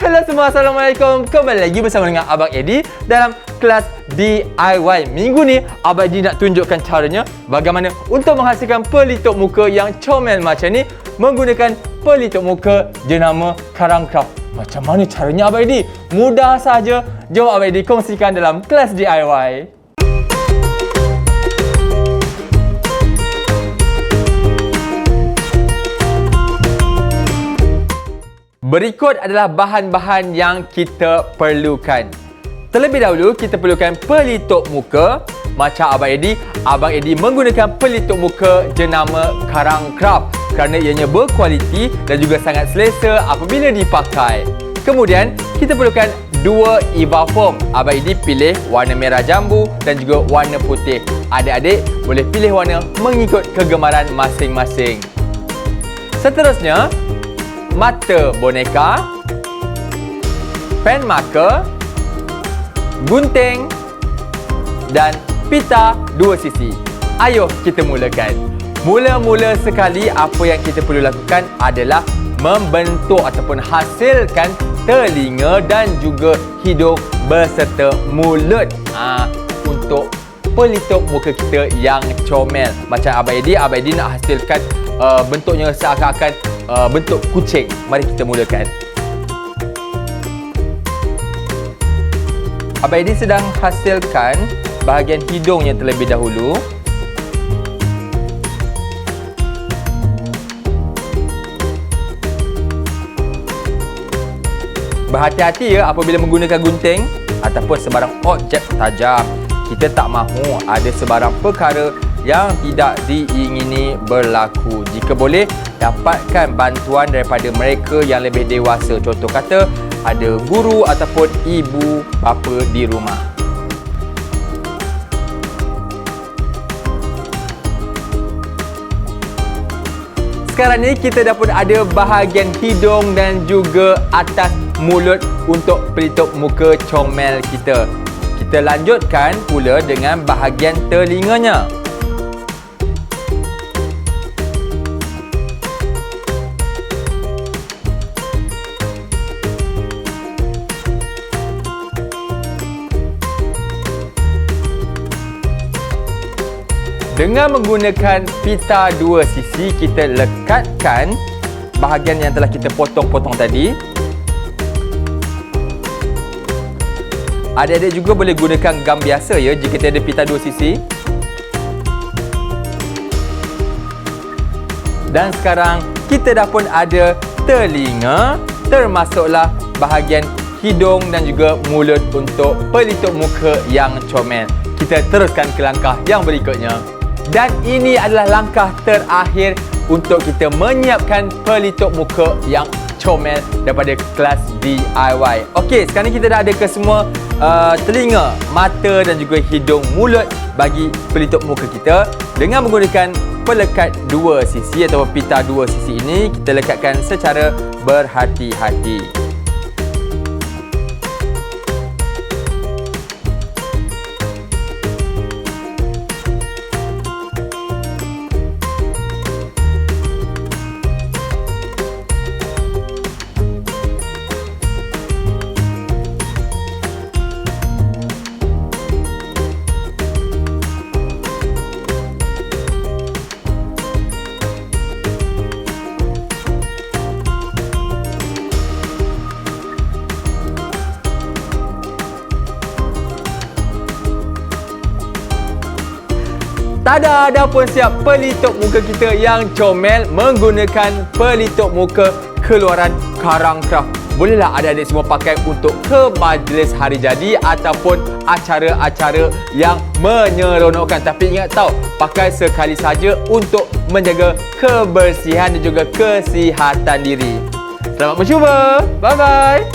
Hello semua, Assalamualaikum. Kembali lagi bersama dengan Abang Addy dalam kelas DIY. Minggu ni Abang Addy nak tunjukkan caranya bagaimana untuk menghasilkan pelitup muka yang comel macam ni menggunakan pelitup muka jenama Craft. Macam mana caranya Abang Addy? Mudah saja. Jom Abang Addy kongsikan dalam kelas DIY. Berikut adalah bahan-bahan yang kita perlukan. Terlebih dahulu, kita perlukan pelitup muka. Macam Abang Addy menggunakan pelitup muka jenama Craft kerana ianya berkualiti dan juga sangat selesa apabila dipakai. Kemudian, kita perlukan 2 eva foam. Abang Addy pilih warna merah jambu dan juga warna putih. Adik-adik boleh pilih warna mengikut kegemaran masing-masing. Seterusnya, mata boneka, pen marker, gunting dan pita 2 sisi. Ayuh kita mulakan. Mula-mula sekali apa yang kita perlu lakukan adalah membentuk ataupun hasilkan telinga dan juga hidung berserta mulut untuk pelitup muka kita yang comel. Macam Abang Addy nak hasilkan bentuknya seakan-akan bentuk kucing. Mari kita mulakan. Abang Addy sedang hasilkan bahagian hidungnya terlebih dahulu. Berhati-hati ya apabila menggunakan gunting ataupun sebarang objek tajam. Kita tak mahu ada sebarang perkara yang tidak diingini berlaku. Jika boleh, dapatkan bantuan daripada mereka yang lebih dewasa. Contoh kata, ada guru ataupun ibu bapa di rumah. Sekarang ni kita dah pun ada bahagian hidung dan juga atas mulut untuk pelitup muka comel kita. Kita lanjutkan pula dengan bahagian telinganya. Dengan menggunakan pita 2 sisi, kita lekatkan bahagian yang telah kita potong-potong tadi. Adik-adik juga boleh gunakan gam biasa ya jika tiada pita 2 sisi. Dan sekarang kita dah pun ada telinga, termasuklah bahagian hidung dan juga mulut untuk pelitup muka yang comel. Kita teruskan ke langkah yang berikutnya. Dan ini adalah langkah terakhir untuk kita menyiapkan pelitup muka yang comel daripada kelas DIY. Okey, sekarang ni kita dah ada ke semua telinga, mata dan juga hidung, mulut bagi pelitup muka kita. Dengan menggunakan pelekat 2 sisi atau pita 2 sisi ini, kita lekatkan secara berhati-hati. Tada, dah pun siap pelitup muka kita yang comel menggunakan pelitup muka keluaran Craft. Bolehlah adik-adik semua pakai untuk ke majlis hari jadi ataupun acara-acara yang menyeronokkan. Tapi ingat tahu, pakai sekali saja untuk menjaga kebersihan dan juga kesihatan diri. Selamat bercuba. Bye-bye.